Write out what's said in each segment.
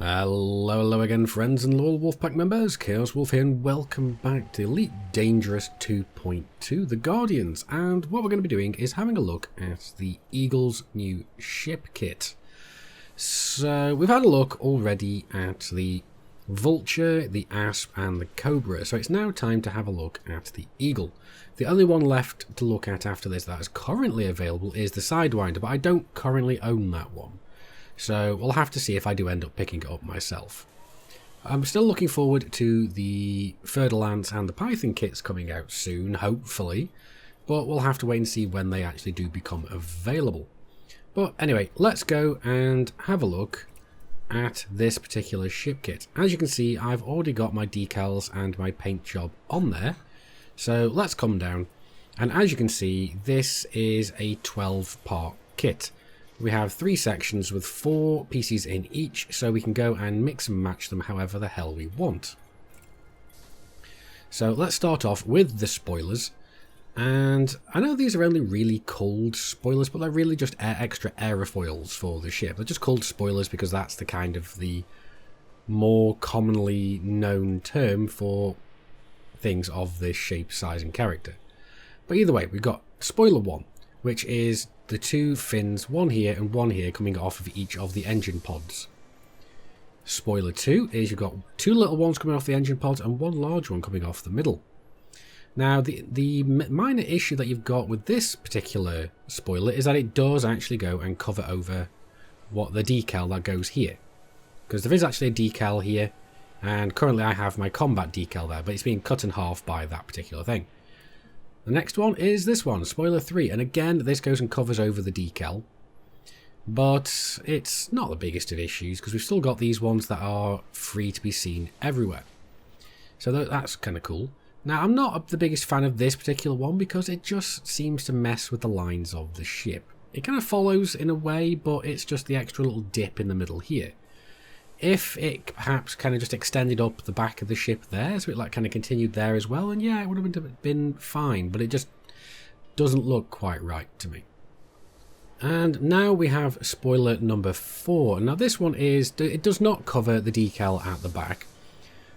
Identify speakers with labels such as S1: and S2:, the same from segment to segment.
S1: Hello again, friends and loyal Wolfpack members. Chaos Wolf here, and welcome back to Elite Dangerous 2.2, The Guardians. And what we're going to be doing is having a look at the Eagle's new ship kit. So we've had a look already at the Vulture, the Asp, and the Cobra. So it's now time to have a look at the Eagle. The only one left to look at after this that is currently available is the Sidewinder, but I don't currently own that one. So we'll have to see if I do end up picking it up myself. I'm still looking forward to the Fer-de-Lance and the Python kits coming out soon, hopefully. But we'll have to wait and see when they actually do become available. But anyway, let's go and have a look at this particular ship kit. As you can see, I've already got my decals and my paint job on there. So let's come down. And as you can see, this is a 12-part kit. We have 3 sections with 4 pieces in each, so we can go and mix and match them however the hell we want. So let's start off with the spoilers. And I know these are only really called spoilers, but they're really just extra aerofoils for the ship. They're just called spoilers because that's the kind of the more commonly known term for things of this shape, size and character. But either way, we've got spoiler 1, which is the 2 fins, one here and one here, coming off of each of the engine pods. Spoiler 2 is you've got 2 little ones coming off the engine pods and 1 large one coming off the middle. Now, the minor issue that you've got with this particular spoiler is that it does actually go and cover over what the decal that goes here. Because there is actually a decal here, and currently I have my combat decal there, but it's being cut in half by that particular thing. The next one is this one, spoiler 3, and again this goes and covers over the decal, but it's not the biggest of issues because we've still got these ones that are free to be seen everywhere. So that's kind of cool. Now, I'm not the biggest fan of this particular one because it just seems to mess with the lines of the ship. It kind of follows in a way, but it's just the extra little dip in the middle here. If it perhaps kind of just extended up the back of the ship there, so it like kind of continued there as well, and yeah, it would have been fine, but it just doesn't look quite right to me. And now we have spoiler number 4. Now this one it does not cover the decal at the back,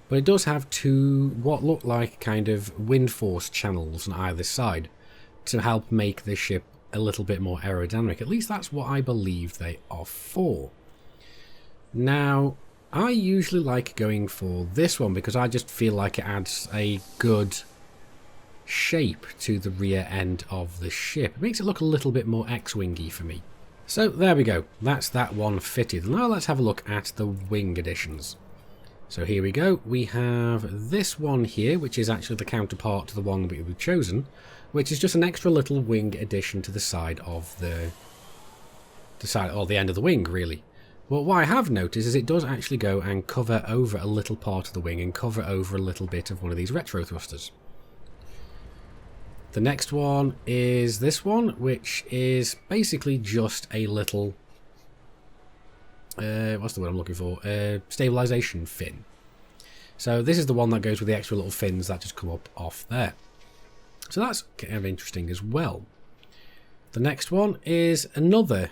S1: but it does have 2 what look like kind of wind force channels on either side to help make the ship a little bit more aerodynamic. At least that's what I believe they are for. Now, I usually like going for this one because I just feel like it adds a good shape to the rear end of the ship. It makes it look a little bit more X-wingy for me. So there we go, that's that one fitted. Now let's have a look at the wing additions. So here we go, we have this one here, which is actually the counterpart to the one that we've chosen, which is just an extra little wing addition to the side of the end of the wing, really. Well, what I have noticed is it does actually go and cover over a little part of the wing and cover over a little bit of one of these retro thrusters. The next one is this one, which is basically just a little, what's the word I'm looking for? Stabilization fin. So this is the one that goes with the extra little fins that just come up off there. So that's kind of interesting as well. The next one is another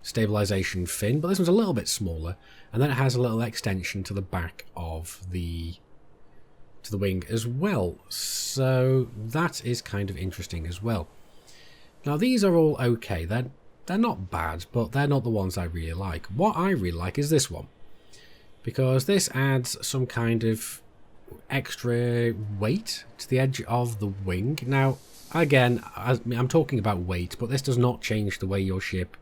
S1: stabilization fin, but this one's a little bit smaller, and then it has a little extension to the back of the wing as well, so that is kind of interesting as well. Now these are all okay, they're not bad, but they're not the ones I really like. What I really like is this one, because this adds some kind of extra weight to the edge of the wing. Now again, I'm talking about weight, but this does not change the way your ship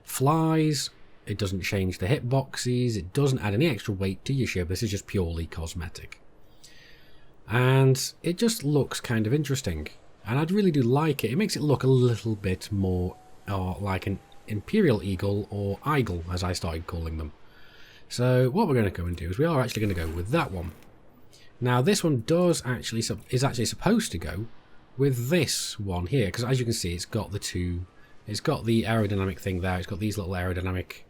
S1: flies, it doesn't change the hitboxes, it doesn't add any extra weight to your ship. This is just purely cosmetic. And it just looks kind of interesting. And I really do like it. It makes it look a little bit more like an Imperial Eagle, or Eagle as I started calling them. So what we're going to go and do is we are actually going to go with that one. Now this one is actually supposed to go with this one here, because as you can see it's got the 2. It's got the aerodynamic thing there, it's got these little aerodynamic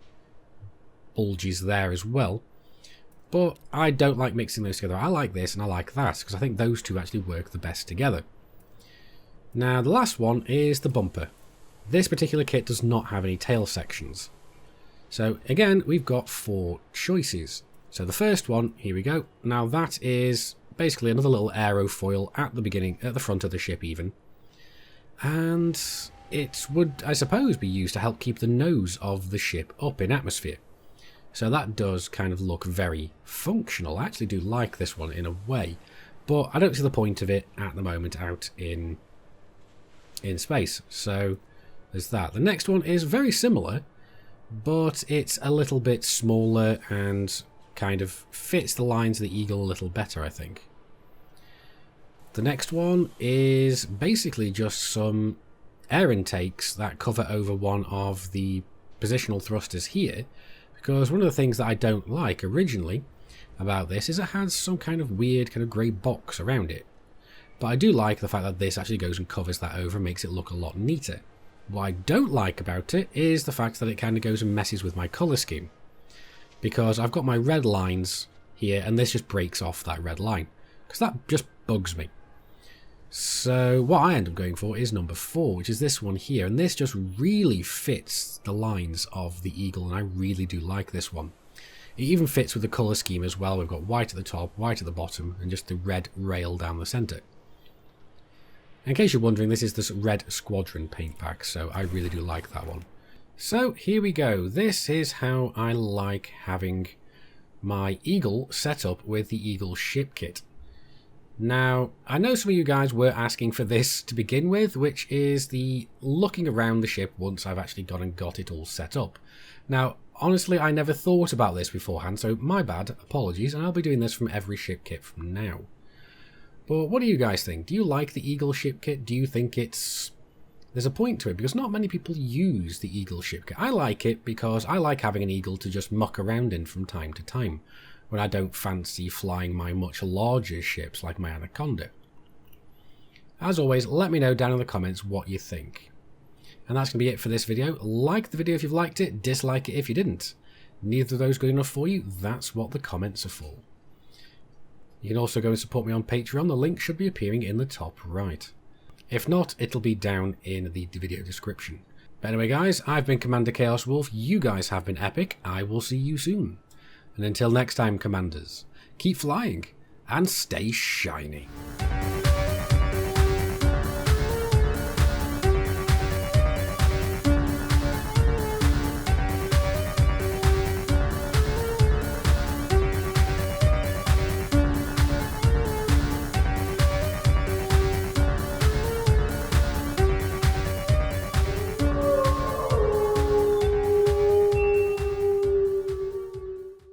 S1: bulges there as well. But I don't like mixing those together. I like this and I like that, because I think those 2 actually work the best together. Now the last one is the bumper. This particular kit does not have any tail sections. So again, we've got 4 choices. So the first one, here we go. Now that is basically another little aerofoil at the beginning, at the front of the ship even. And it would, I suppose, be used to help keep the nose of the ship up in atmosphere. So that does kind of look very functional. I actually do like this one in a way, but I don't see the point of it at the moment out in space. So there's that. The next one is very similar, but it's a little bit smaller and kind of fits the lines of the eagle a little better, I think. The next one is basically just some air intakes that cover over one of the positional thrusters here, because one of the things that I don't like originally about this is it has some kind of weird kind of grey box around it. But I do like the fact that this actually goes and covers that over and makes it look a lot neater. What I don't like about it is the fact that it kind of goes and messes with my colour scheme, because I've got my red lines here and this just breaks off that red line, because that just bugs me. So what I end up going for is number 4, which is this one here, and this just really fits the lines of the eagle, and I really do like this one. It even fits with the colour scheme as well. We've got white at the top, white at the bottom, and just the red rail down the centre. In case you're wondering, this is this red squadron paint pack, so I really do like that one. So here we go. This is how I like having my eagle set up with the eagle ship kit. Now, I know some of you guys were asking for this to begin with, which is the looking around the ship once I've actually gone and got it all set up. Now, honestly, I never thought about this beforehand, so my bad, apologies, and I'll be doing this from every ship kit from now. But what do you guys think? Do you like the Eagle ship kit? Do you think there's a point to it? Because not many people use the Eagle ship kit. I like it because I like having an Eagle to just muck around in from time to time, when I don't fancy flying my much larger ships like my Anaconda. As always, let me know down in the comments what you think. And that's going to be it for this video. Like the video if you've liked it, dislike it if you didn't. Neither of those good enough for you, that's what the comments are for. You can also go and support me on Patreon, the link should be appearing in the top right. If not, it'll be down in the video description. But anyway guys, I've been Commander Chaos Wolf, you guys have been epic, I will see you soon. And until next time, Commanders, keep flying and stay shiny.